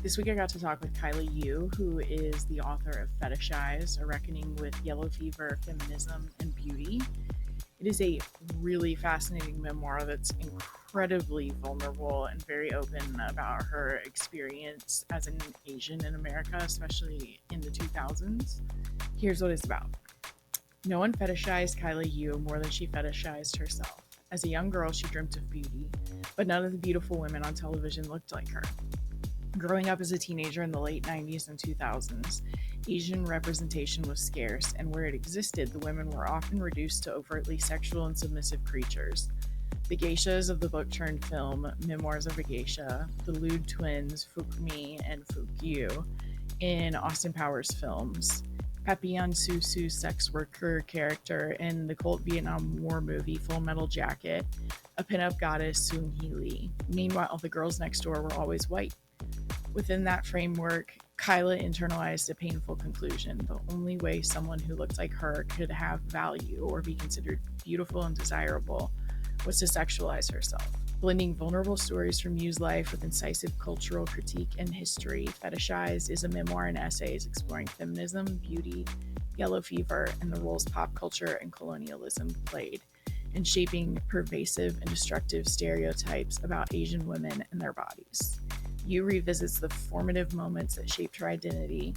This week I got to talk with Kaila Yu, who is the author of Fetishized, A Reckoning with Yellow Fever, Feminism, and Beauty. It is a really fascinating memoir that's incredibly vulnerable and very open about her experience as an Asian in America, especially in the 2000s. Here's what it's about. No one fetishized Kaila Yu more than she fetishized herself. As a young girl, she dreamt of beauty, but none of the beautiful women on television looked like her. Growing up as a teenager in the late 90s and 2000s, Asian representation was scarce, and where it existed, the women were often reduced to overtly sexual and submissive creatures. The geishas of the book-turned film Memoirs of a Geisha, the lewd twins Fook and Fook in Austin Powers films, Papillon Soo Soo sex worker character in the cult Vietnam War movie Full Metal Jacket, a pinup goddess Soon Hee Lee. Meanwhile, the girls next door were always white. Within that framework, Kaila internalized a painful conclusion. The only way someone who looked like her could have value or be considered beautiful and desirable was to sexualize herself. Blending vulnerable stories from Yu's life with incisive cultural critique and history, Fetishized is a memoir and essays exploring feminism, beauty, yellow fever, and the roles pop culture and colonialism played in shaping pervasive and destructive stereotypes about Asian women and their bodies. Yu revisits the formative moments that shaped her identity.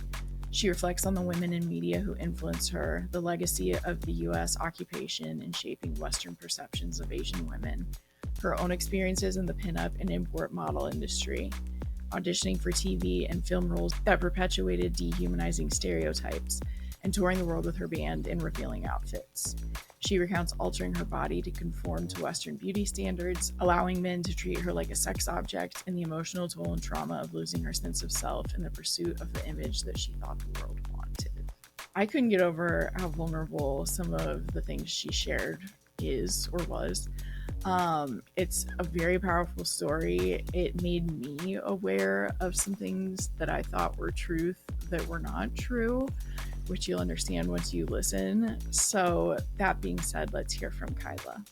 She reflects on the women in media who influenced her, the legacy of the U.S. occupation in shaping Western perceptions of Asian women, her own experiences in the pinup and import model industry, auditioning for TV and film roles that perpetuated dehumanizing stereotypes, and touring the world with her band in revealing outfits. She recounts altering her body to conform to Western beauty standards, allowing men to treat her like a sex object, and the emotional toll and trauma of losing her sense of self in the pursuit of the image that she thought the world wanted. I couldn't get over how vulnerable some of the things she shared is or was. It's a very powerful story. It made me aware of some things that I thought were truth that were not true, which you'll understand once you listen. So that being said, let's hear from Kaila.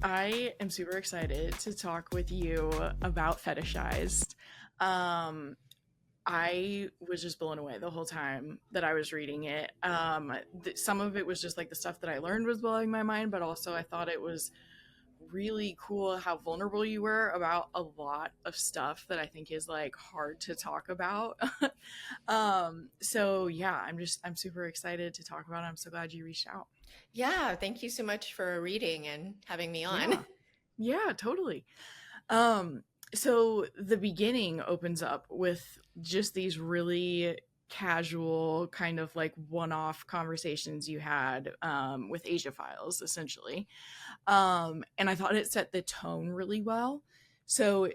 I am super excited to talk with you about Fetishized. I was just blown away the whole time that I was reading it. Some of it was just like the stuff that I learned was blowing my mind, but also I thought it was really cool how vulnerable you were about a lot of stuff that I think is like hard to talk about. So yeah, I'm super excited to talk about it. I'm so glad you reached out. Yeah, thank you so much for reading and having me on. Yeah, totally. So the beginning opens up with just these really casual kind of like one-off conversations you had with Asia Files, essentially. And I thought it set the tone really well. So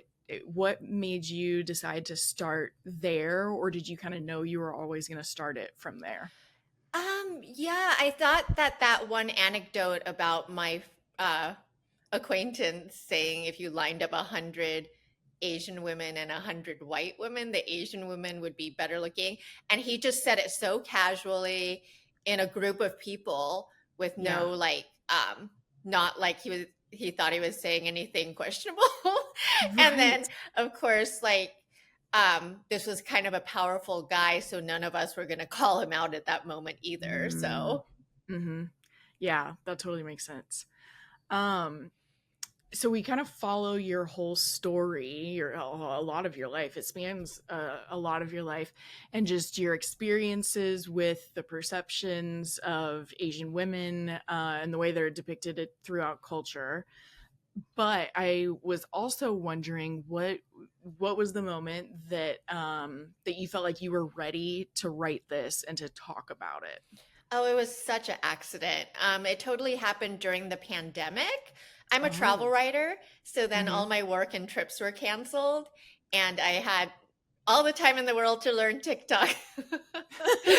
what made you decide to start there, or did you kind of know you were always going to start it from there? Yeah, I thought that one anecdote about my acquaintance saying if you lined up 100 Asian women and 100 white women, the Asian women would be better looking. And he just said it so casually in a group of people with no not like he thought he was saying anything questionable. Right. And then of course, like this was kind of a powerful guy, so none of us were going to call him out at that moment either. Yeah, that totally makes sense. So we kind of follow your whole story, a lot of your life. It spans a lot of your life, and just your experiences with the perceptions of Asian women and the way they're depicted throughout culture. But I was also wondering what was the moment that that you felt like you were ready to write this and to talk about it? Oh, it was such an accident. It totally happened during the pandemic. I'm a travel writer, so then all my work and trips were canceled, and I had all the time in the world to learn TikTok.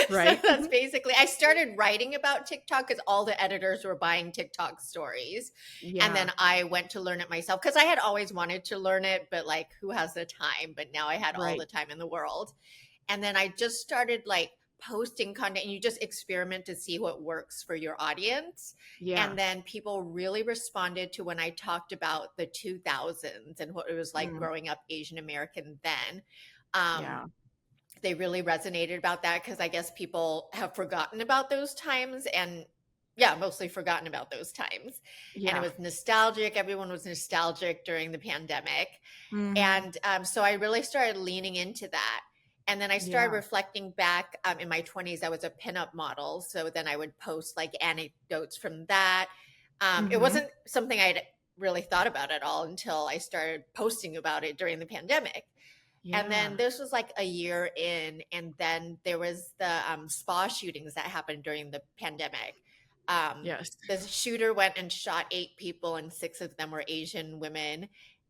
Right. So that's basically, I started writing about TikTok because all the editors were buying TikTok stories. Yeah. And then I went to learn it myself because I had always wanted to learn it, but like who has the time? But now I had all the time in the world. And then I just started like posting content and you just experiment to see what works for your audience. Yeah. And then people really responded to when I talked about the 2000s and what it was like Mm, growing up Asian American then. Um, yeah. they really resonated about that because I guess people have forgotten about those times and yeah, mostly forgotten about those times. And it Yeah. was nostalgic. Everyone was nostalgic during the pandemic. Mm-hmm. And so I really started leaning into that. And then I started Yeah. reflecting back in my 20s, I was a pinup model. So then I would post like anecdotes from that. It Mm-hmm. wasn't something I'd really thought about at all until I started posting about it during the pandemic. And Yeah. then this was like a year in, and then there was the spa shootings that happened during the pandemic. Yes. The shooter went and shot 8 people, and 6 of them were Asian women.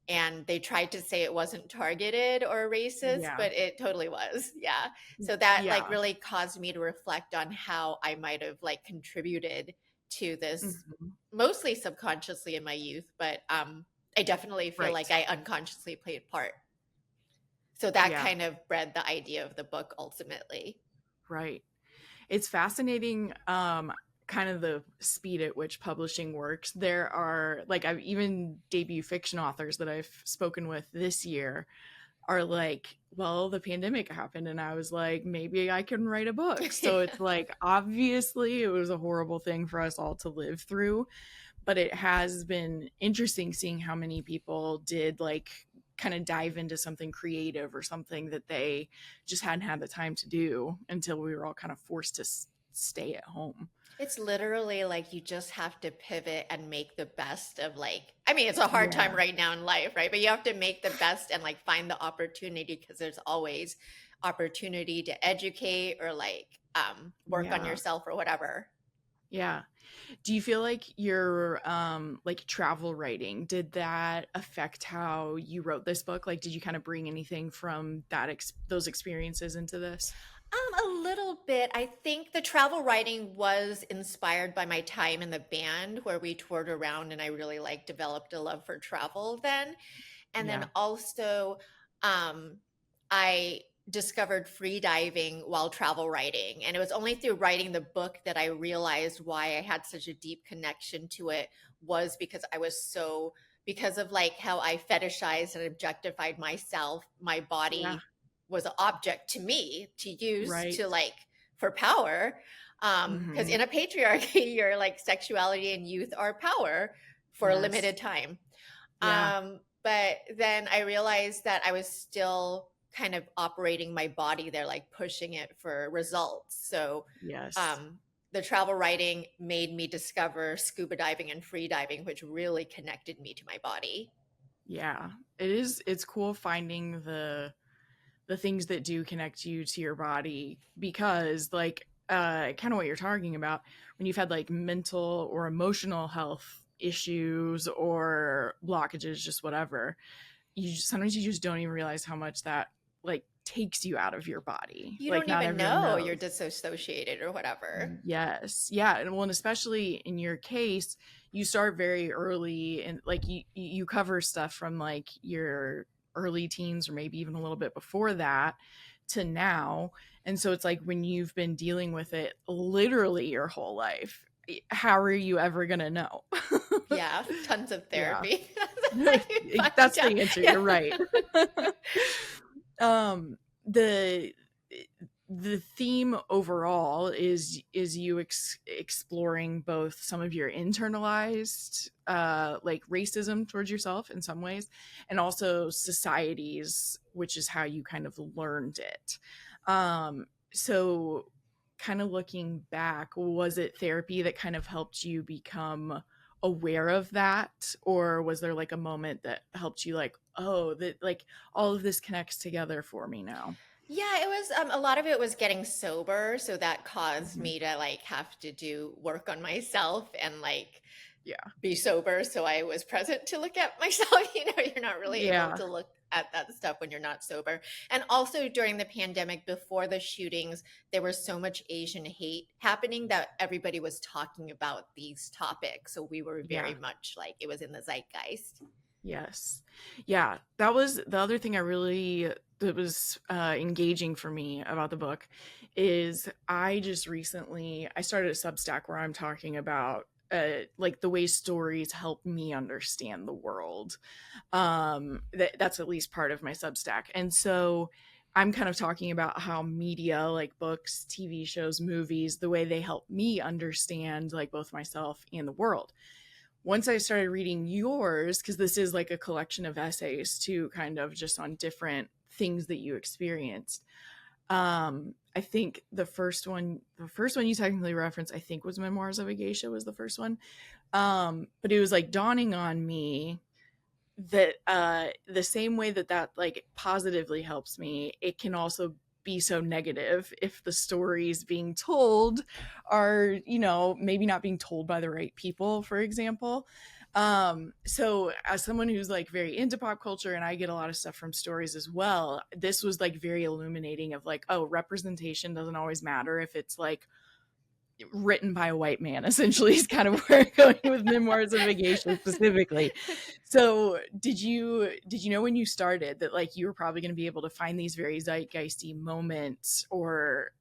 And they tried to say it wasn't targeted or racist, Yeah. but it totally was. Yeah. So that like Yeah. really caused me to reflect on how I might have like contributed to this Mm-hmm. mostly subconsciously in my youth, but I definitely feel Right. like I unconsciously played part. So that Yeah. kind of bred the idea of the book ultimately. Right. It's fascinating, kind of the speed at which publishing works. There are, like, I've even debut fiction authors that I've spoken with this year are like, well, the pandemic happened and I was like, maybe I can write a book. So it's like, obviously it was a horrible thing for us all to live through, but it has been interesting seeing how many people did like kind of dive into something creative or something that they just hadn't had the time to do until we were all kind of forced to stay at home. It's literally like you just have to pivot and make the best of like, I mean, it's a hard time Yeah. right now in life, right? But you have to make the best and like find the opportunity because there's always opportunity to educate or like work on Yeah. yourself or whatever. Yeah. Do you feel like your like travel writing, did that affect how you wrote this book? Like did you kind of bring anything from that those experiences into this? A little bit. I think the travel writing was inspired by my time in the band where we toured around and I really like developed a love for travel then. And then Yeah. also, I discovered free diving while travel writing. And it was only through writing the book that I realized why I had such a deep connection to it was because I was so, because of like how I fetishized and objectified myself, my Yeah. body was an object to me to use Right. to like for power. Because Mhm. in a patriarchy, your like sexuality and youth are power for a Yes. limited time. Yeah. But then I realized that I was still kind of operating my body there, like pushing it for results. So Yes. um, the travel writing made me discover scuba diving and free diving, which really connected me to my body. Yeah. It is, it's cool finding the things that do connect you to your body because like kind of what you're talking about when you've had like mental or emotional health issues or blockages, just whatever, sometimes you just don't even realize how much that like takes you out of your body. You Like don't not even everyone know you're knows. disassociated or whatever. Yes. Yeah. And well, and especially in your case, you start very early and like you cover stuff from like your early teens or maybe even a little bit before that to now. And so it's like when you've been dealing with it literally your whole life, how are you ever going to know? Yeah, tons of Yeah. therapy. That's how you That's find out. the answer. Yeah. You're right. um the the theme overall is you exploring both some of your internalized like racism towards yourself in some ways and also societies, which is how you kind of learned it. So kind of looking back, was it therapy that kind of helped you become aware of that, or was there like a moment that helped you like, oh, that like all of this connects together for me now? Yeah, it was a lot of it was getting sober, so that caused Mhm. me to like have to do work on myself and like Yeah. be sober so I was present to look at myself. You know, you're not really able Yeah. to look at that stuff when you're not sober. And also during the pandemic before the shootings, there was so much Asian hate happening that everybody was talking about these topics. So we were Yeah. very much like it was in the zeitgeist. Yes. Yeah. That was the other thing I really that was engaging for me about the book is I just recently I started a Substack where I'm talking about like the way stories help me understand the world. That's at least part of my Substack. And so I'm kind of talking about how media, like books, TV shows, movies, the way they help me understand like both myself and the world. Once I started reading yours, because this is like a collection of essays too, kind of just on different things that you experienced. I think the first one you technically referenced, I think was Memoirs of a Geisha was the first one. But it was like dawning on me that the same way that like positively helps me, it can also be so negative if the stories being told are, maybe not being told by the right people, for example. So as someone who's like very into pop culture, and I get a lot of stuff from stories as well, this was like very illuminating of like, oh, representation doesn't always matter if it's like written by a white man, essentially, is kind of where I'm going with Memoirs of a Geisha specifically. So did you know when you started that like you were probably going to be able to find these very zeitgeisty moments or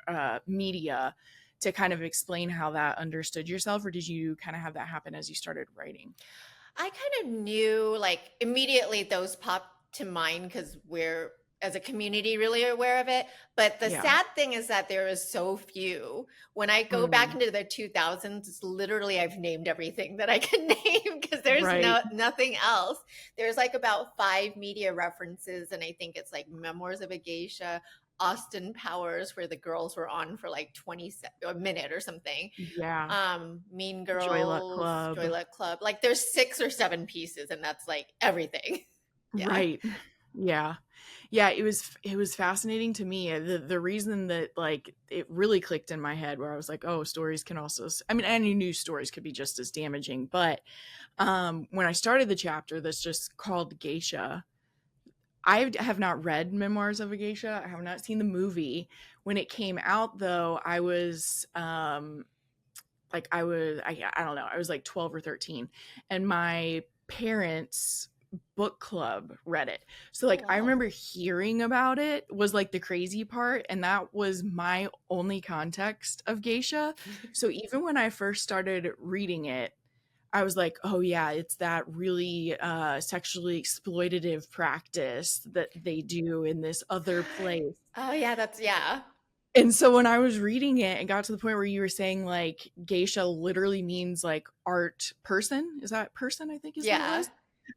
media to kind of explain how that understood yourself, or did you kind of have that happen as you started writing? I kind of knew, like, immediately those popped to mind because we're, as a community, really aware of it. But the Yeah. sad thing is that there is so few. When I go back into the 2000s, literally I've named everything that I can name because there's Right. nothing else. There's like about 5 media references, and I think it's like Memoirs of a Geisha, Austin Powers, where the girls were on for like a minute or something. Yeah. Mean Joy Luck Girls, Club. Joy Luck Club. Like there's 6 or 7 pieces, and that's like everything. Yeah. Right. Yeah. Yeah, it was fascinating to me. The reason that like it really clicked in my head where I was like, oh, stories can also I mean, any new stories could be just as damaging, but when I started the chapter that's just called Geisha, I have not read Memoirs of a Geisha. I have not seen the movie. When it came out though, I was like I don't know, I was like 12 or 13, and my parents book club read it. So Oh like I wow. remember hearing about it was like the crazy part, and that was my only context of geisha. So even when I first started reading it, I was like, oh yeah, it's that really sexually exploitative practice that they do in this other place. Oh yeah, yeah. And so when I was reading it and got to the point where you were saying like geisha literally means like art person, is that person, I think is what it Yeah. was.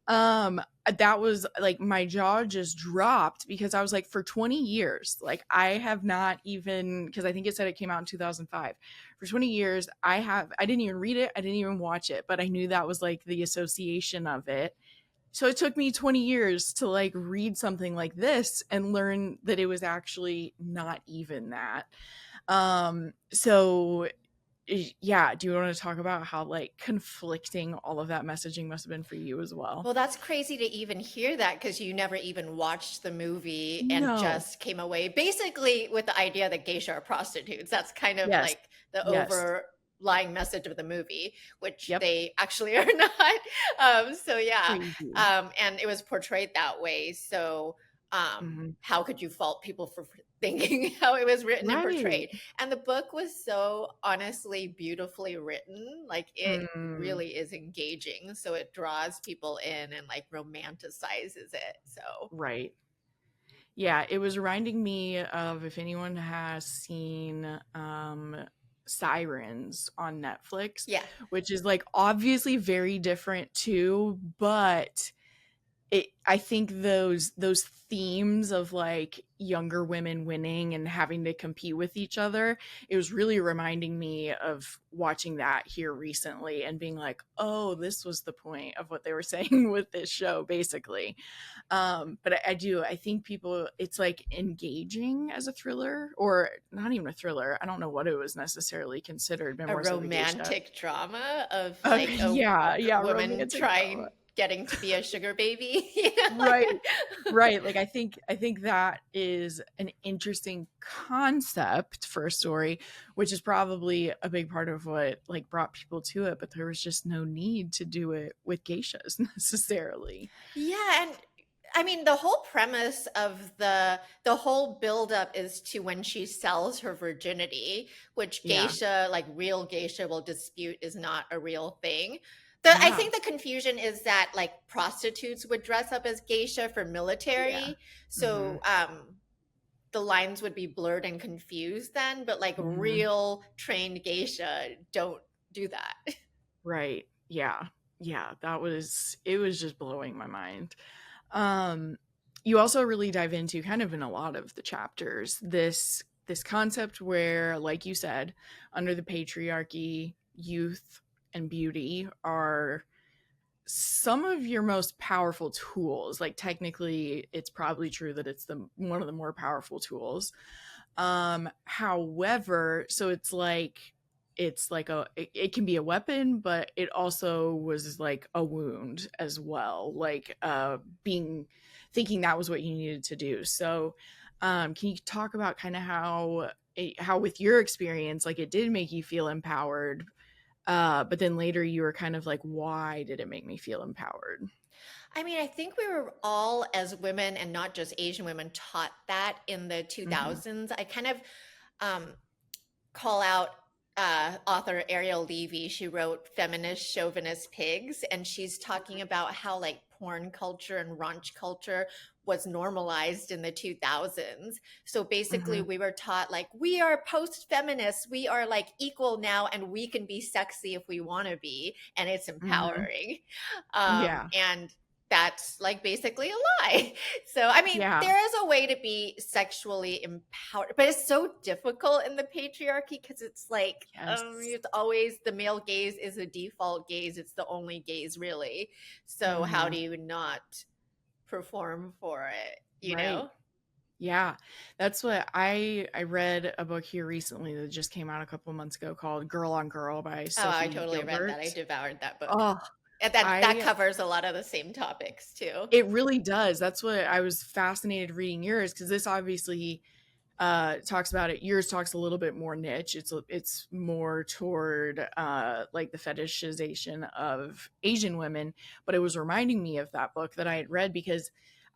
Um that was like my jaw just dropped because I was like, for 20 years, like I have not even, because I think it said it came out in 2005. For 20 years, I didn't even read it, I didn't even watch it, but I knew that was like the association of it. So it took me 20 years to like read something like this and learn that it was actually not even that. So yeah, do you want to talk about how like conflicting all of that messaging must have been for you as well? Well, that's crazy to even hear that because you never even watched the movie and No. just came away basically with the idea that geisha are prostitutes. That's kind of Yes. like the Yes. overlying message of the movie, which Yep. they actually are not. So yeah, Crazy. and it was portrayed that way. So Hmm. how could you fault people for thinking how it was written and Right. portrayed? And the book was so honestly beautifully written. Like it Mm, really is engaging. So it draws people in and like romanticizes it. So right. Yeah, it was reminding me of, if anyone has seen Sirens on Netflix, yeah. which is like obviously very different too, but I think those themes of like younger women winning and having to compete with each other, it was really reminding me of watching that here recently and being like, oh, this was the point of what they were saying with this show, basically. But I think people, it's like engaging as a thriller, or not even a thriller. I don't know what it was necessarily considered. A Memoirs of a Geisha. romantic drama of like a Yeah, woman romantic drama. getting to be a sugar baby. Right. Right. Like I think that is an interesting concept for a story, which is probably a big part of what like brought people to it, but there was just no need to do it with geishas necessarily. Yeah, and I mean, the whole premise of the whole buildup is to when she sells her virginity, which Yeah. geisha, like real geisha, will dispute is not a real thing. I Yeah. think the confusion is that like prostitutes would dress up as geisha for Yeah. military, Hmm. so the lines would be blurred and confused then. But like Hmm. real trained geisha don't do that. Right. Yeah. Yeah. It was just blowing my mind. Um, you also really dive into kind of in a lot of the chapters this concept where, like you said, under the patriarchy, youth and beauty are some of your most powerful tools. Like technically, it's probably true that it's the one of the more powerful tools. However, so it's like it can be a weapon, but it also was like a wound as well, like being thinking that was what you needed to do. So can you talk about kind of how with your experience, like it did make you feel empowered, but then later you were kind of like, why did it make me feel empowered? I mean, I think we were all, as women and not just Asian women, taught that in the Hmm. 2000s. I kind of um, call out author Ariel Levy. She wrote Feminist Chauvinist Pigs, and she's talking about how like porn culture and raunch culture was normalized in the 2000s. So basically, Hmm. we were taught like we are post feminists, we are like equal now, and we can be sexy if we want to be, and it's Hmm. empowering. Yeah. And that's like basically a lie. So, I mean, Yeah. there is a way to be sexually empowered, but it's so difficult in the patriarchy because it's like, Yes. it's always the male gaze is a default gaze. It's the only gaze, really. So, how Hmm. do you not perform for it, you Right. know? Yeah, that's what I read a book here recently that just came out a couple months ago called Girl on Girl by Oh, I Sophie totally read that. Gilbert. I devoured that book. Oh, And that I covers a lot of the same topics too. it really does. That's what I was fascinated reading yours because this obviously talks about it. Yours talks a little bit more niche. It's more toward like the fetishization of Asian women, but it was reminding me of that book that I had read because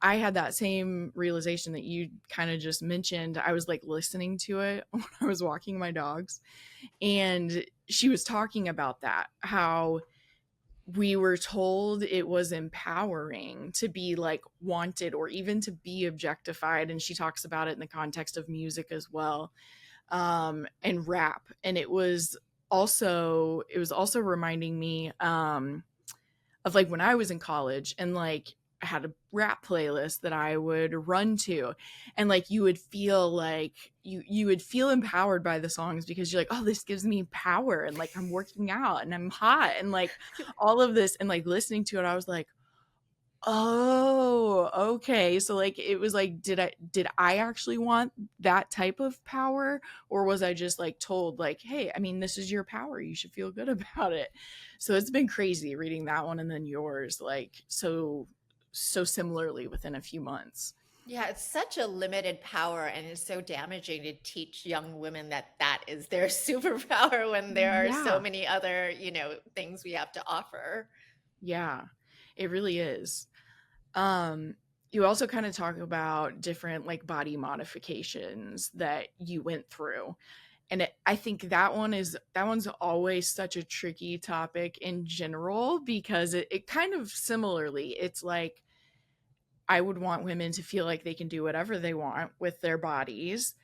I had that same realization that you kind of just mentioned. I was like listening to it when I was walking my dogs, and she was talking about that, how we were told it was empowering to be like wanted or even to be objectified, and she talks about it in the context of music as well, and rap. And it was also reminding me of like when I was in college and like I had a rap playlist that I would run to, and like you would feel empowered by the songs because you're like, oh, this gives me power, and like I'm working out and I'm hot and like all of this, and like listening to it I was like, oh, okay. So like it was like, did I actually want that type of power, or was I just like told like, hey, I mean, this is your power, you should feel good about it. So it's been crazy reading that one and then yours, like so similarly within a few months. Yeah, it's such a limited power, and it's so damaging to teach young women that that is their superpower when there are so Yeah. many other, things we have to offer. Yeah. It really is. Um, you also kind of talk about different like body modifications that you went through. And I think that one's always such a tricky topic in general because it kind of similarly, it's like I would want women to feel like they can do whatever they want with their bodies.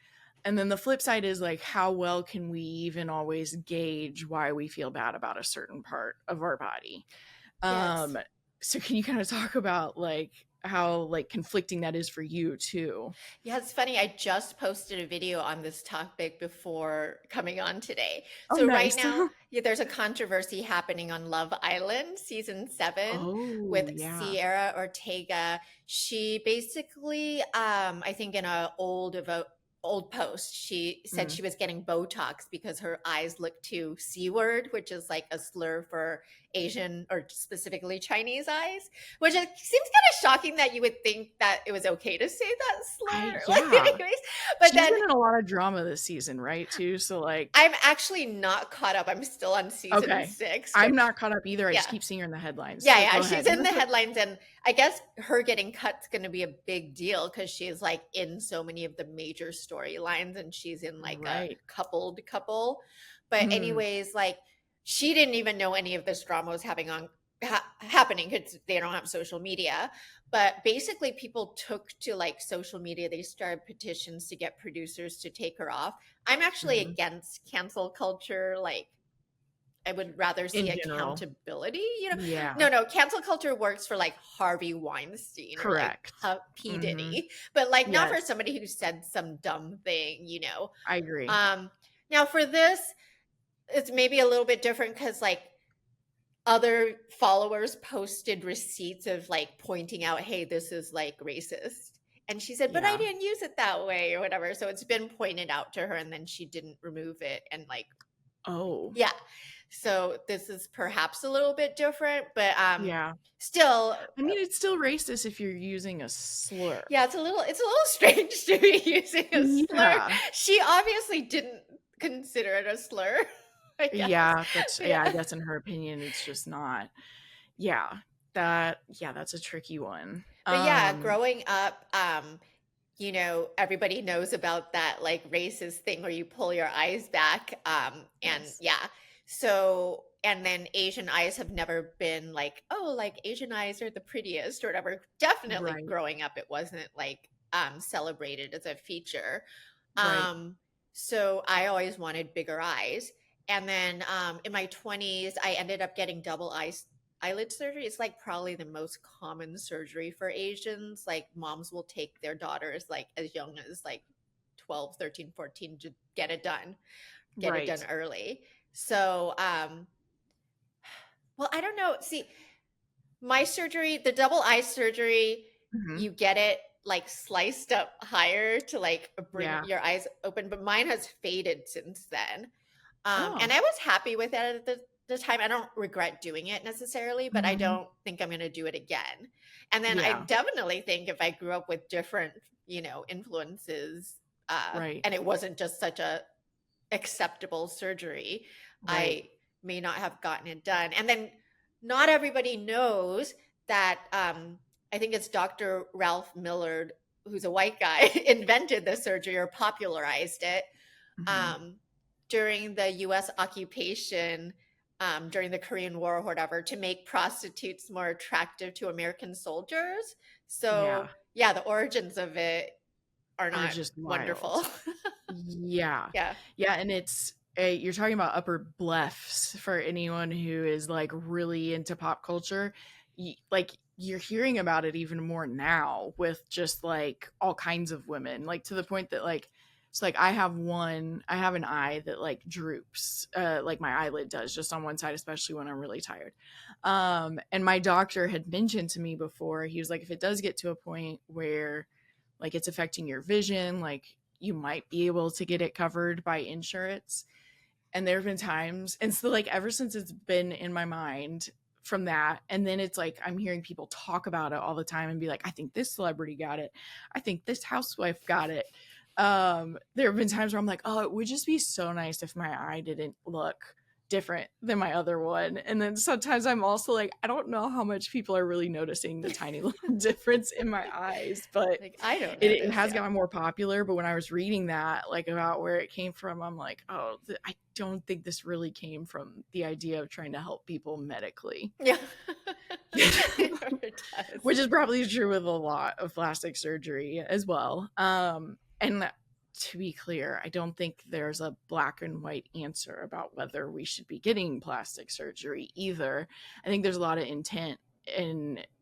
And then the flip side is like, how well can we even always gauge why we feel bad about a certain part of our body? Yes. Um, so can you kind of talk about like how like conflicting that is for you too? Yeah, it's funny. I just posted a video on this topic before coming on today. Oh, So right nice. now, yeah, there's a controversy happening on Love Island season 7 Oh, with yeah. Sierra Ortega. She basically, I think in a old post, she said Mm. she was getting Botox because her eyes look too C-word, which is like a slur for Asian or specifically Chinese eyes, which it seems kind of shocking that you would think that it was okay to say that slur. Like, Yeah. anyways, but She's then been in a lot of drama this season, right, too? So, like, I'm actually not caught up. I'm still on season okay. 6, I'm which, not caught up either. I just yeah. keep seeing her in the headlines. Yeah, But yeah, go she's ahead. in the headlines, and I guess her getting cut's gonna be a big deal because she's, like, in so many of the major storylines, and she's in, like, a Right. coupled couple. But Mhm. anyways, like, she didn't even know any of this drama was having on happening because they don't have social media. But basically, people took to, like, social media. They started petitions to get producers to take her off. I'm actually Mhm. against cancel culture, like, I would rather see In general. accountability, you know? Yeah. No, cancel culture works for like Harvey Weinstein or like Correct. P. Mhm. Diddy, but like not for Yes. somebody who said some dumb thing, you know? I agree. Um, Now for this, it's maybe a little bit different because like other followers posted receipts of like pointing out, hey, this is like racist. And she said, but I Yeah. didn't use it that way or whatever. So it's been pointed out to her and then she didn't remove it. And like, Oh. yeah. So this is perhaps a little bit different, but Yeah. still, I mean, it's still racist if you're using a slur. yeah, it's a little strange to be using a slur. Yeah. She obviously didn't consider it a slur, I guess. Yeah, I Yeah. guess in her opinion, it's just not. Yeah. Yeah, that's a tricky one. But yeah, growing up, you know, everybody knows about that like racist thing where you pull your eyes back. And Yes. yeah, so, and then Asian eyes have never been like, oh, like Asian eyes are the prettiest or whatever. Definitely Right. growing up, it wasn't like celebrated as a feature. Right. Um, so I always wanted bigger eyes. And then in my 20s, I ended up getting eyelid surgery. It's like probably the most common surgery for Asians. Like moms will take their daughters like as young as like 12, 13, 14 to get it done Right. early. So, well, I don't know. See, my surgery, the double eye surgery, Mhm. you get it like sliced up higher to like bring Yeah. your eyes open, but mine has faded since then. And Oh. I was happy with it at the time. I don't regret doing it necessarily, but I Mhm. don't think I'm going to do it again. And then I Yeah. definitely think if I grew up with different, you know, influences, Right. and it wasn't just such a acceptable surgery, Right. I may not have gotten it done. And then not everybody knows that I think it's Dr. Ralph Millard, who's a white guy, invented the surgery or popularized it Mhm. um, during the US occupation, during the Korean War or whatever, to make prostitutes more attractive to American soldiers. Yeah. So, yeah, the origins of it are Are not just wild. wonderful. Yeah. Yeah. Yeah, and it's you're talking about upper blefs for anyone who is like really into pop culture. Like you're hearing about it even more now with just like all kinds of women, like to the point that like it's like I have an eye that like droops, like my eyelid does just on one side, especially when I'm really tired. And my doctor had mentioned to me before, he was like, if it does get to a point where like it's affecting your vision, like you might be able to get it covered by insurance. And there have been times, and so like ever since it's been in my mind from that, and then it's like I'm hearing people talk about it all the time and be like, I think this celebrity got it, I think this housewife got it. There have been times where I'm like, oh, it would just be so nice if my eye didn't look different than my other one. And then sometimes I'm also like, I don't know how much people are really noticing the tiny little difference in my eyes, but Like, I don't it notice. has Yeah. gotten more popular. But when I was reading that, like about where it came from, I'm like, oh, I don't think this really came from the idea of trying to help people medically. Yeah. It does. Which is probably true with a lot of plastic surgery as well. And to be clear, I don't think there's a black and white answer about whether we should be getting plastic surgery either. I think there's a lot of intent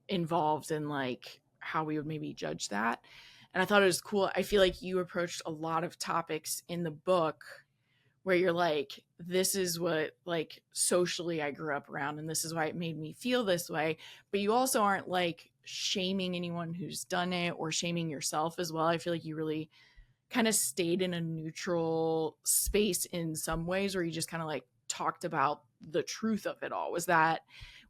involved in like how we would maybe judge that. And I thought it was cool. I feel like you approached a lot of topics in the book where you're like, this is what like socially I grew up around and this is why it made me feel this way. But you also aren't like shaming anyone who's done it or shaming yourself as well. I feel like you really kind of stayed in a neutral space in some ways where you just kind of like talked about the truth of it all? Was that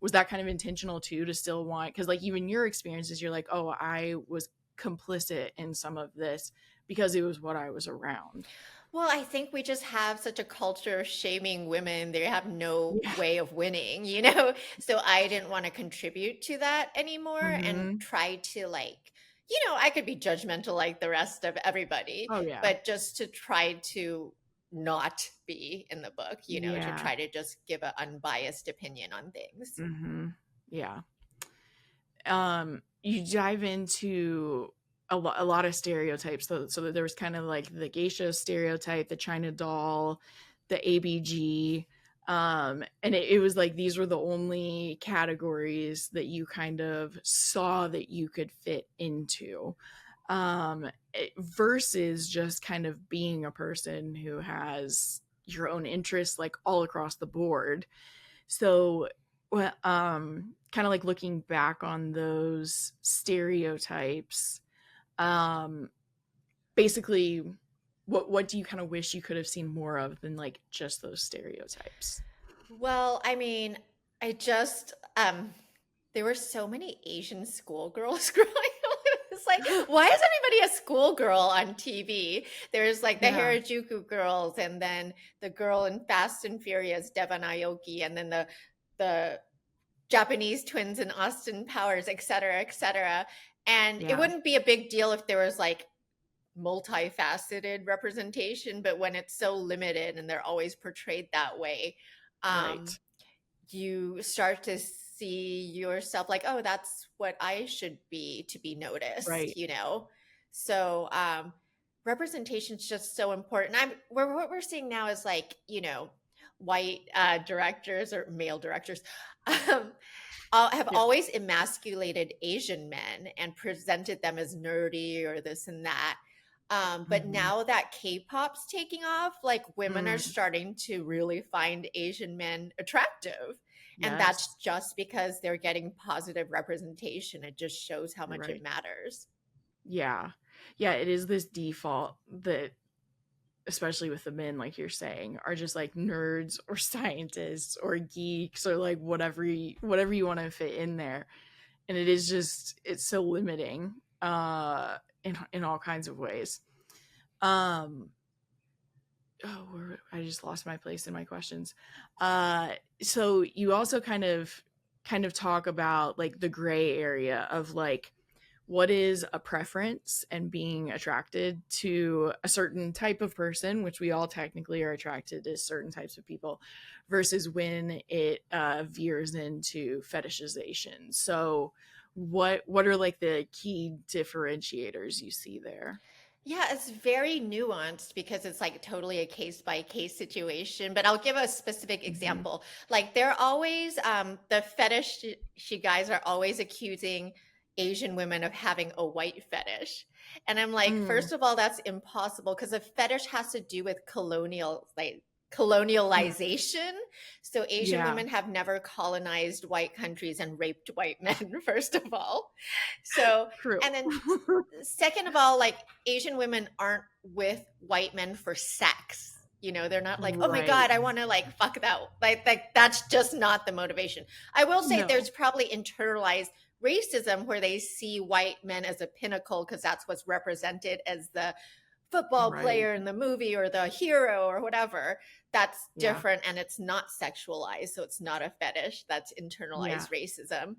kind of intentional too, to still want, because like even your experiences, you're like, oh, I was complicit in some of this because it was what I was around. Well, I think we just have such a culture of shaming women. They have no Yeah. way of winning, you know? So I didn't want to contribute to that anymore and Hmm. try to, like, I could be judgmental like the rest of everybody, Oh yeah. but just to try to not be in the book, to Yeah. try to just give an unbiased opinion on things. Hmm. Yeah. You dive into a lot of stereotypes. So that there was kind of like the geisha stereotype, the China doll, the ABG. And it was like these were the only categories that you kind of saw that you could fit into. Versus just kind of being a person who has your own interests like all across the board. So, well, kind of like looking back on those stereotypes, um, basically, what do you kind of wish you could have seen more of than like just those stereotypes? Well, I mean, I just there were so many Asian schoolgirls growing up. It's like, why is everybody a schoolgirl on TV? There's like the Yeah, Harajuku girls, and then the girl in Fast and Furious, Deva Naoki, and then the Japanese twins in Austin Powers, et cetera, et cetera. And it yeah, wouldn't be a big deal if there was like multifaceted representation, but when it's so limited and they're always portrayed that way, right, um, you start to see yourself like, oh, that's what I should be to be noticed, right. So representation is just so important. What we're seeing now is like, white directors or male directors um, have Yeah. always emasculated Asian men and presented them as nerdy or this and that. But Hmm. now that K-pop's taking off, like women are Mm, starting to really find Asian men attractive. And that's yes, just because they're getting positive representation. It just shows how much it right. matters. Yeah, yeah. It is this default that, especially with the men, like you're saying, are just like nerds or scientists or geeks or like whatever you want to fit in there. And it is just, it's so limiting in all kinds of ways. Um I just lost my place in my questions. So you also kind of talk about like the gray area of like what is a preference and being attracted to a certain type of person, which we all technically are attracted to certain types of people, versus when it veers into fetishization. So what are like the key differentiators you see there? Yeah, it's very nuanced because it's like totally a case by case situation. But I'll give a specific Hmm. example. Like they're always the fetish she guys are always accusing Asian women of having a white fetish. And I'm like, Mm, first of all, that's impossible because a fetish has to do with mm, colonialization. So Asian yeah, women have never colonized white countries and raped white men, first of all. So, true. and then second of all, like Asian women aren't with white men for sex. They're not like, oh my Right. God, I want to like fuck that. Like that's just not the motivation. I will say No. there's probably internalized racism where they see white men as a pinnacle because that's what's represented as the football Right. player in the movie or the hero or whatever. That's Yeah. different and it's not sexualized. So it's not a fetish. That's Yeah. internalized racism.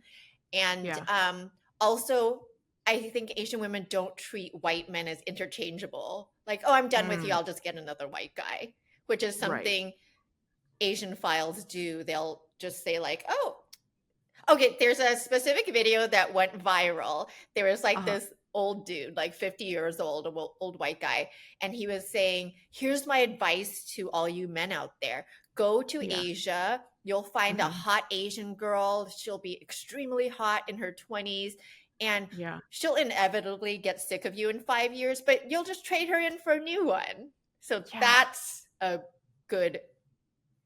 And Yeah. also, I think Asian women don't treat white men as interchangeable. Like, oh, I'm done with you. Mm, I'll just get another white guy, which is right. something Asian files do. They'll just say, like, oh, okay, there's a specific video that went viral. There was like Uh-huh. this old dude, like 50 years old, an old white guy, and he was saying, here's my advice to all you men out there. Go to Yeah. Asia. You'll find a Hmm. hot Asian girl. She'll be extremely hot in her 20s, and Yeah. she'll inevitably get sick of you in 5 years, but you'll just trade her in for a new one. So Yeah. that's a good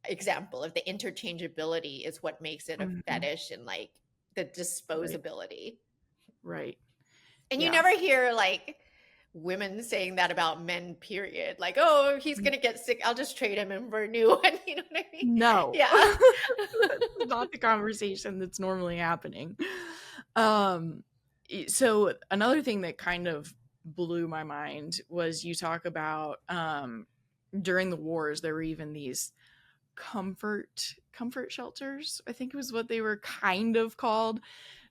example of the interchangeability is what makes it a Hmm. fetish and like the Right. disposability. Right. And you Yeah. never hear like women saying that about men, period. Like, oh, he's gonna get sick, I'll just trade him in for a new one. You know what I mean? No. Yeah. That's not the conversation that's normally happening. So another thing that kind of blew my mind was you talk about during the wars there were even these comfort shelters, I think it was what they were kind of called,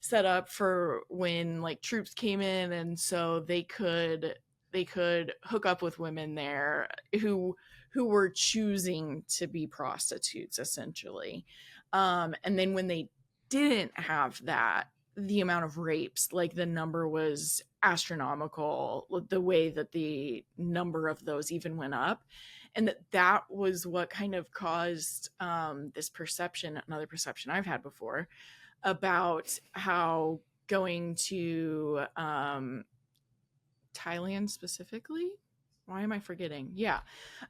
set up for when like troops came in, and so they could hook up with women there who were choosing to be prostitutes essentially. And then when they didn't have that, the amount of rapes, like the number was astronomical, the way that the number of those even went up. And that was what kind of caused this perception, another perception I've had before, about how going to Thailand specifically, why am I forgetting? Yeah.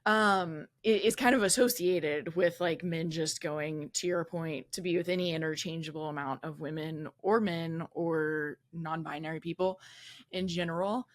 It is kind of associated with like men just going, to your point, to be with any interchangeable amount of women or men or non-binary people in general.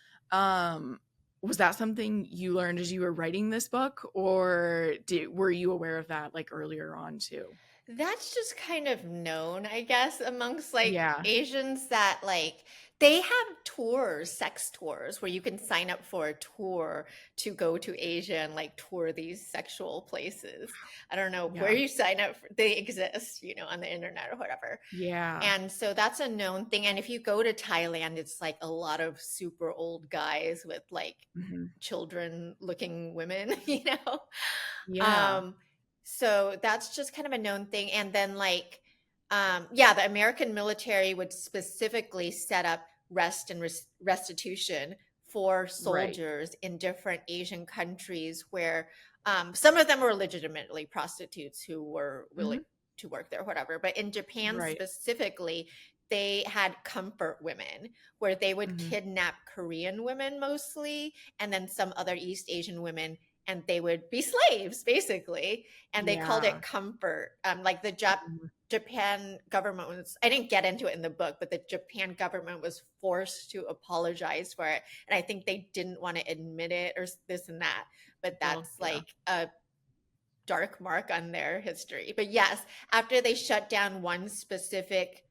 Was that something you learned as you were writing this book, or were you aware of that like earlier on too? That's just kind of known, I guess, amongst like Yeah. Asians, that like they have tours, sex tours, where you can sign up for a tour to go to Asia and like tour these sexual places. I don't know where Yeah. you sign up for, they exist, on the internet or whatever. Yeah. And so that's a known thing. And if you go to Thailand, it's like a lot of super old guys with like Mhm. children looking women, you know? Yeah. Um, so that's just kind of a known thing. And then like, yeah, the American military would specifically set up rest and restitution for Right. soldiers in different Asian countries where some of them were legitimately prostitutes who were willing Hmm. to work there, whatever. But in Japan Right. specifically, they had comfort women where they would Hmm. kidnap Korean women mostly, and then some other East Asian women, and they would be slaves basically, and they called it Yeah. comfort. Like the Mhm. Japan government was, I didn't get into it in the book, but the Japan government was forced to apologize for it, and I think they didn't want to admit it or this and that, but Well, that's yeah. like a dark mark on their history. But yes, after they shut down one specific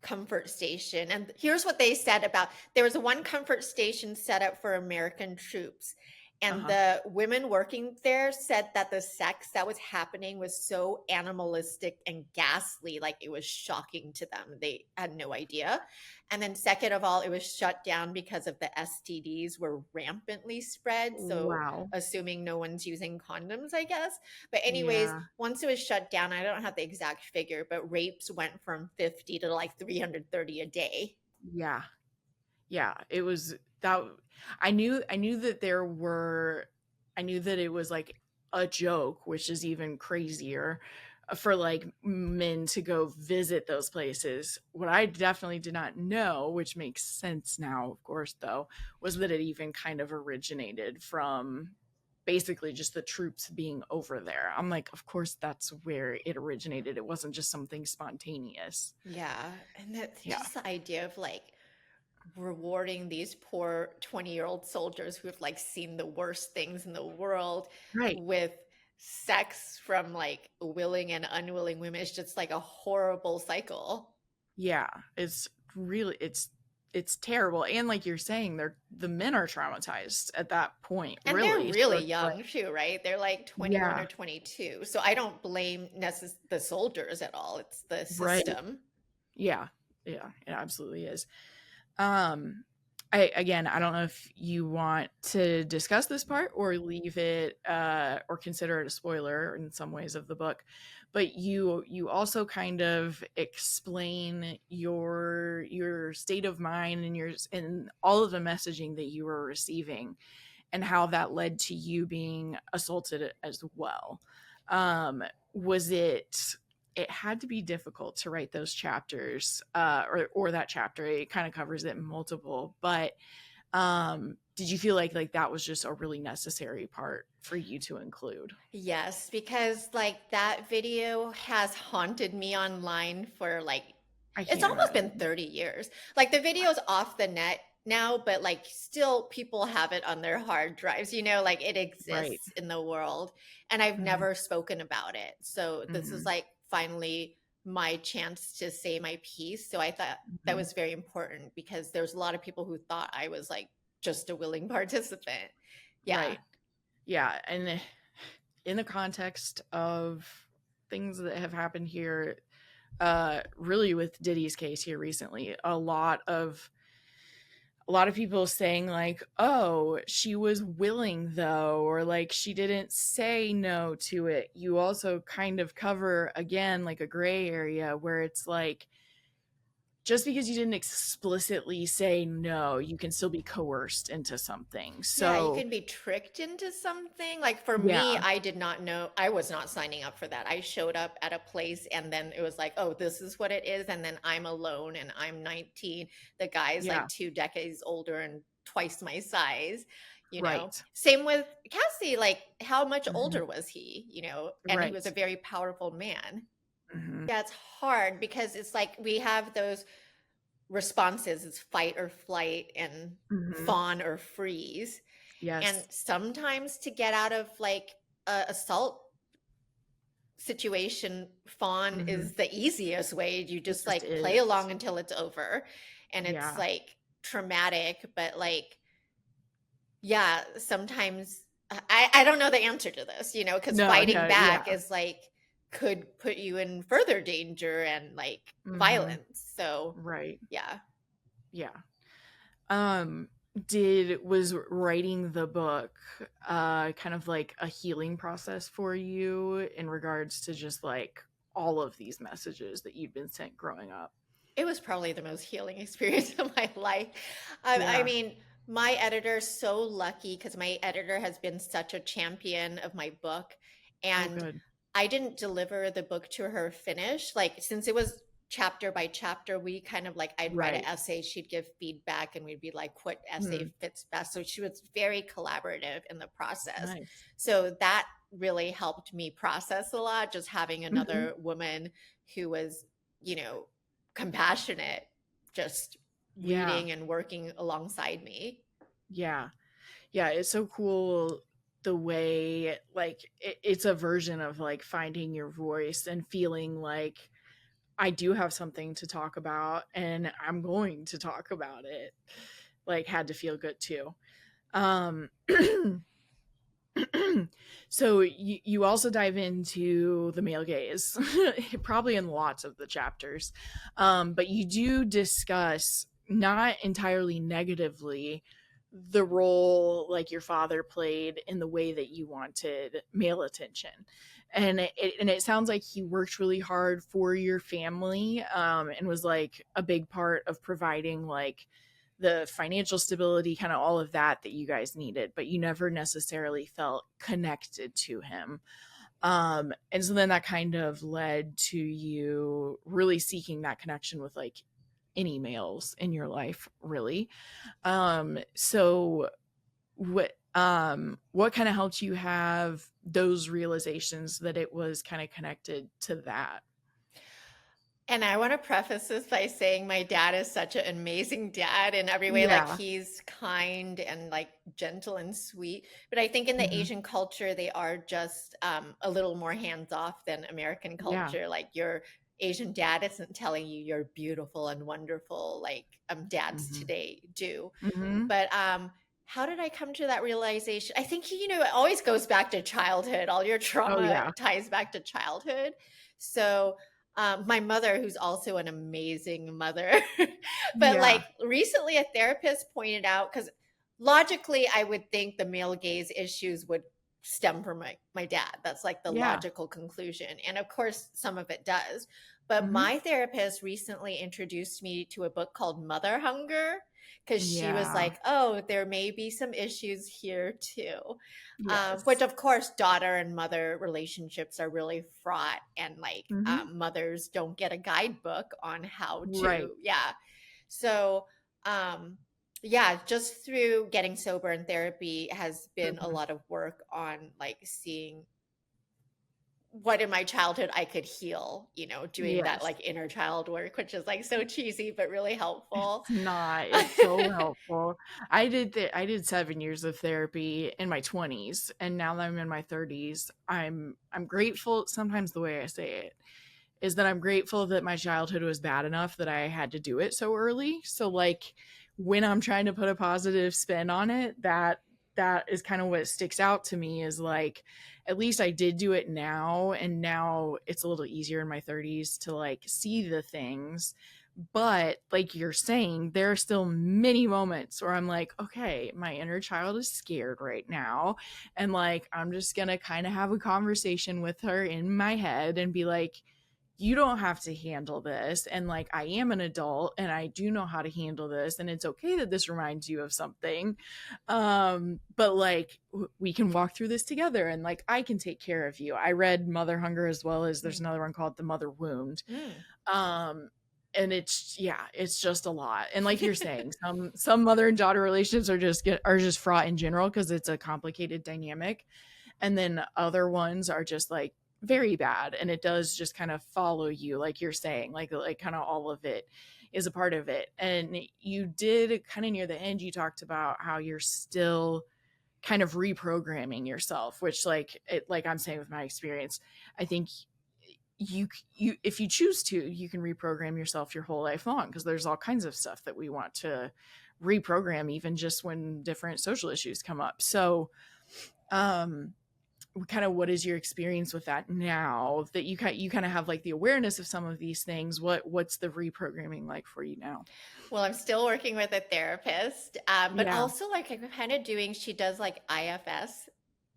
comfort station. And here's what they said about, there was one comfort station set up for American troops. And Uh-huh. the women working there said that the sex that was happening was so animalistic and ghastly, like it was shocking to them. They had no idea. And then, second of all, it was shut down because of the STDs were rampantly spread. So, Wow. assuming no one's using condoms, I guess. But anyways, Yeah. once it was shut down, I don't have the exact figure, but rapes went from 50 to like 330 a day. Yeah. Yeah. It was that I knew that there were I knew that it was like a joke, which is even crazier for like men to go visit those places. What I definitely did not know, which makes sense now, of course, though, was that it even kind of originated from basically just the troops being over there. I'm like, of course, that's where it originated. It wasn't just something spontaneous. Yeah. And that's Yeah. just the idea of like rewarding these poor 20-year-old soldiers who have like seen the worst things in the world Right. with sex from like willing and unwilling women. It's just like a horrible cycle. Yeah, it's really it's terrible. And like you're saying, the men are traumatized at that point, And they're really. So really it's like, young too, right? They're like 21 yeah, or 22. So I don't blame the soldiers at all. It's the right. system. Yeah. Yeah, it absolutely is. I don't know if you want to discuss this part or leave it or consider it a spoiler in some ways of the book, but you also kind of explain your state of mind and all of the messaging that you were receiving and how that led to you being assaulted as well. Was it had to be difficult to write those chapters, or that chapter. It kind of covers it in multiple, but did you feel like that was just a really necessary part for you to include? Yes, because like that video has haunted me online for like, I it's can't almost been imagine. 30 years. Like the video's off the net now, but like still people have it on their hard drives, like it Right. exists in the world. And I've Mhm. never spoken about it. So this is Mhm. like finally my chance to say my piece. So I thought that Mhm. was very important because there's a lot of people who thought I was like just a willing participant. Yeah. Right. Yeah, and in the context of things that have happened here, really with Diddy's case here recently, a lot of people saying like, oh, she was willing though, or like she didn't say no to it. You also kind of cover again like a gray area where it's like, just because you didn't explicitly say no, you can still be coerced into something. Yeah, you So can be tricked into something. Like for me, yeah, I did not know, I was not signing up for that. I showed up at a place and then it was like, oh, this is what it is. And then I'm alone and I'm 19. The guy's yeah, like 2 decades older and twice my size, right, Same with Cassie, like how much hmm, older was he, and he was a right, very powerful man. hmm, Yeah, it's hard because it's like we have those responses, it's fight or flight and hmm, fawn or freeze. And yes, sometimes to get out of like a assault situation, fawn hmm, is the easiest way. You it just just like play is. along until it's over. And it's Yeah, like traumatic, but like, yeah, sometimes I don't know the answer to this, because no, fighting no, yeah, back is like could put you in further danger and like hmm, violence. So right, yeah. yeah. Um, was writing the book kind of like a healing process for you in regards to just like all of these messages that you've been sent growing up? It was probably the most healing experience of my life. I Yeah. mean, my editor's so lucky because my editor has been such a champion of my book. Oh, And good. I didn't deliver the book to her finished. Like, since it was chapter by chapter, we kind of like, I'd write an Right. essay, she'd give feedback, and we'd be like, what essay Hmm. fits best? So she was very collaborative in the process. Nice. So that really helped me process a lot, just having Hmm. another woman who was, you know, compassionate, just Yeah. reading and working alongside me. Yeah. Yeah. It's so cool the way, like, it's a version of like finding your voice and feeling like I do have something to talk about and I'm going to talk about it. Like, had to feel good too. Um, so you also dive into the male gaze, probably in lots of the chapters, but you do discuss not entirely negatively the role like your father played in the way that you wanted male attention. And it sounds like he worked really hard for your family, and was like a big part of providing like the financial stability, kind of all of that that you guys needed, but you never necessarily felt connected to him. And so then that kind of led to you really seeking that connection with like any males in your life, really. So what kind of helped you have those realizations that it was kind of connected to that? And I want to preface this by saying my dad is such an amazing dad in every way. Like Yeah. he's kind and like gentle and sweet. But I think in the Hmm. Asian culture, they are just a little more hands off than American Yeah. culture. Like your Asian dad isn't telling you you're beautiful and wonderful like dads Hmm. today do. Hmm. But how did I come to that realization? I think, it always goes back to childhood. All your Oh trauma yeah. ties back to childhood. So, my mother, who's also an amazing mother, but Yeah. like recently a therapist pointed out, because logically, I would think the male gaze issues would stem from my dad. That's like the Yeah. logical conclusion. And of course, some of it does. But Hmm. my therapist recently introduced me to a book called Mother Hunger because she was Yeah. like, oh, there may be some issues here too. Which, Yes. of course, daughter and mother relationships are really fraught, and like Hmm. mothers don't get a guidebook on how Right. to, yeah. So, um, yeah, just through getting sober and therapy has been a Hmm. lot of work on like seeing what in my childhood I could heal, doing that Yes. like inner child work, which is like so cheesy but really helpful. It's not. It's so helpful. I did 7 years of therapy in my 20s, and now that I'm in my 30s, I'm grateful. Sometimes the way I say it is that I'm grateful that my childhood was bad enough that I had to do it so early. So like when I'm trying to put a positive spin on it, that is kind of what sticks out to me, is like at least I did do it now, and now it's a little easier in my 30s to like see the things. But like you're saying, there are still many moments where I'm like, okay, my inner child is scared right now. And like, I'm just going to kind of have a conversation with her in my head and be like, you don't have to handle this. And like, I am an adult and I do know how to handle this. And it's okay that this reminds you of something. But like, we can walk through this together, and like, I can take care of you. I read Mother Hunger, as well as there's another one called The Mother Wound. Mm. Um, and it's just a lot. And like you're saying, some mother and daughter relationships are just fraught in general because it's a complicated dynamic, and then other ones are just like very bad, and it does just kind of follow you, like you're saying, like kind of all of it is a part of it. And you did kind of near the end, you talked about how you're still kind of reprogramming yourself, which like I'm saying with my experience, I think you if you choose to, you can reprogram yourself your whole life long, because there's all kinds of stuff that we want to reprogram, even just when different social issues come up. So um kind of, what is your experience with that now that you kind of have like the awareness of some of these things? What's the reprogramming like for you now? Well, I'm still working with a therapist, but Yeah. also like I'm kind of doing, she does like IFS,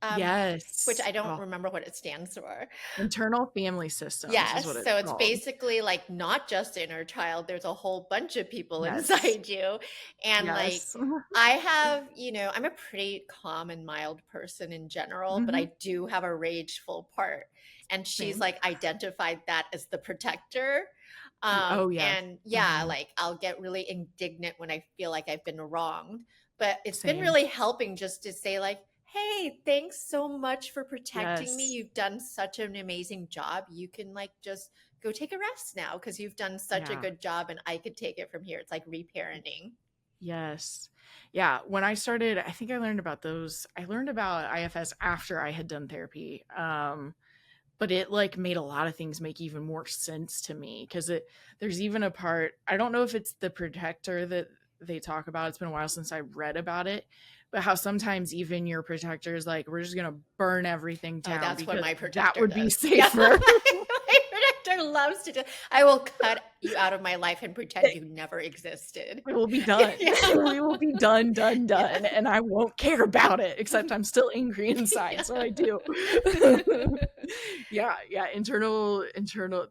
um, which Yes. I don't Oh, remember what it stands for. internal family systems is what Yes, it's so it's called. basically like not just inner child, there's a whole bunch of people Yes. inside you. And like Yes. I have, I'm a pretty calm and mild person in general, but Hmm. I do have a rageful part. And she's Same. like identified that as the protector. Oh yes. And yeah, Hmm. like I'll get really indignant when I feel like I've been wronged. But it's been Same. really helping just to say, like, hey, thanks so much for protecting me. Yes. You've done such an amazing job. You can like just go take a rest now because you've done such a Yeah. good job and I could take it from here. It's like reparenting. Yes. Yeah. When I started, I think I learned about those. I learned about IFS after I had done therapy. But it like made a lot of things make even more sense to me, because there's even a part, I don't know if it's the protector that they talk about. It's been a while since I read about it, but how sometimes even your protector is like, we're just gonna burn everything Oh, down that's what because my that protector would be does. Yeah, safer. my protector loves to do. I will cut you out of my life and pretend you never existed. We will be done. Yeah. We will be done, done, Yeah. done. And I won't care about it, except I'm still angry inside. So I do. Yeah. Yeah. Internal,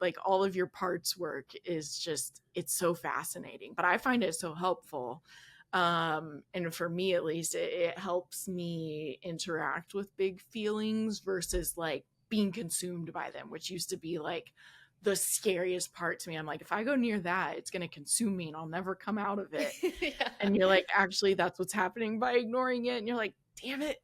like all of your parts work is just, it's so fascinating. But I find it so helpful. And for me, at least, it helps me interact with big feelings versus like being consumed by them, which used to be like the scariest part to me. I'm like, if I go near that, it's going to consume me and I'll never come out of it. Yeah. And you're like, actually, that's what's happening by ignoring it. And you're like, damn it.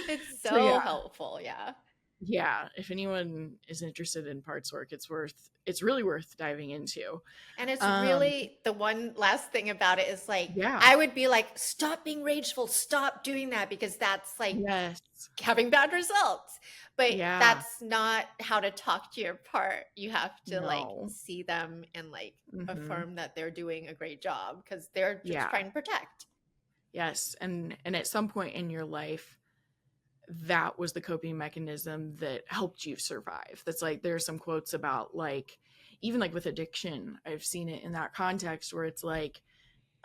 It's So, so yeah. helpful. Yeah. Yeah. If anyone is interested in parts work, it's really worth diving into. And it's Um, really the one last thing about it is like, yeah. I would be like, stop being rageful, stop doing that because that's like Yes. having bad results. But Yeah. that's not how to talk to your part. You have to like No. see them and like Hmm. affirm that they're doing a great job because they're just Yeah. trying to protect. Yes. And at some point in your life, that was the coping mechanism that helped you survive. That's like, there are some quotes about like, even like with addiction, I've seen it in that context where it's like,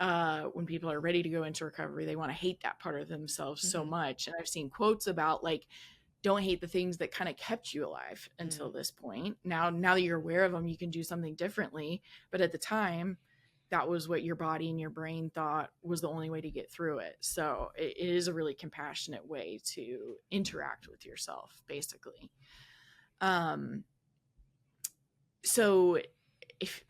when people are ready to go into recovery, they want to hate that part of themselves so Hmm. much. And I've seen quotes about like, don't hate the things that kind of kept you alive until Mm. this point. Now that you're aware of them, you can do something differently. But at the time, that was what your body and your brain thought was the only way to get through it. So it is a really compassionate way to interact with yourself, basically. Um, so if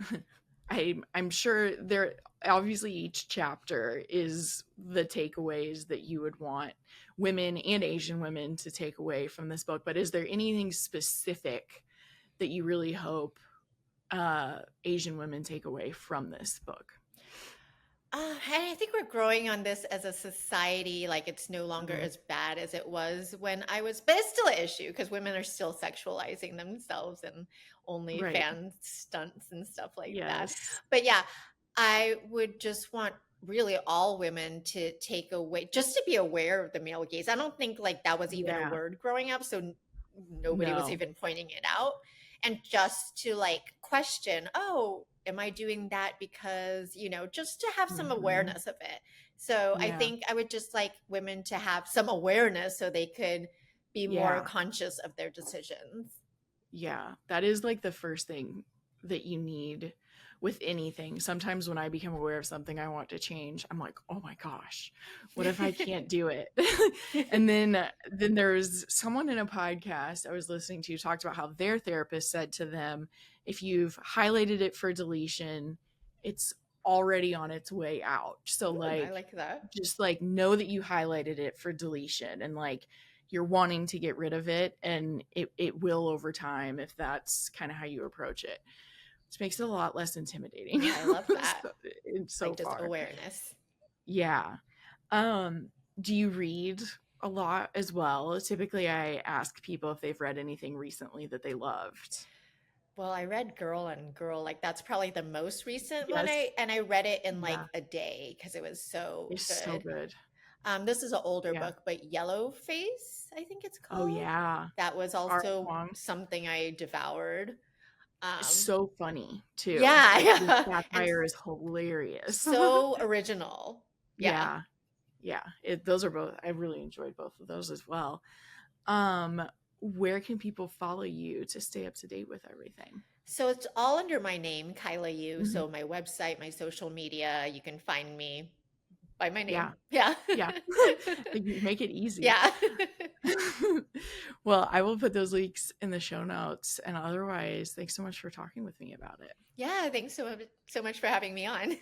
I'm sure there, obviously each chapter is the takeaways that you would want women and Asian women to take away from this book. But is there anything specific that you really hope Asian women take away from this book? And I think we're growing on this as a society. Like it's no longer Mhm. as bad as it was when I was, but it's still an issue because women are still sexualizing themselves and Right. OnlyFans stunts and stuff like that. Yes. But yeah, I would just want really all women to take away, just to be aware of the male gaze. I don't think like that was even a Yeah. word growing up. So nobody was No. even pointing it out. And just to like question, oh, am I doing that because, just to have some Mhm. awareness of it. So I Yeah. think I would just like women to have some awareness so they could be more Yeah. conscious of their decisions. Yeah, that is like the first thing that you need with anything. Sometimes when I become aware of something I want to change, I'm like, "Oh my gosh, what if I can't do it?" And then there's someone in a podcast I was listening to talked about how their therapist said to them, "If you've highlighted it for deletion, it's already on its way out." So I like like that. just like know that you highlighted it for deletion and like you're wanting to get rid of it, and it will over time if that's kind of how you approach it, which makes it a lot less intimidating. Yeah, I love that. So Like just far. awareness. Yeah. um do you read a lot as well? Typically I ask people if they've read anything recently that they loved. Well, I read Girl on Girl. Like that's probably the most recent one. Yes. I read it in like Yeah, a day because it was so it's so good. good. This is an older Yeah. book, but Yellow Face, I think it's Oh called. yeah. That was Art also Wong. something I devoured. It's Um, so funny too, yeah, like the yeah, and satire is hilarious. so original. Yeah. Yeah. Yeah, those are both, I really enjoyed both of those as well. um where can people follow you to stay up to date with everything? So it's all under my name, Kaila Yu. Mhm. So my website, my social media, you can find me by my name. Yeah. Yeah. Yeah. You make it easy. Yeah. Well, I will put those links in the show notes, and otherwise thanks so much for talking with me about it. Yeah. Thanks so much for having me on.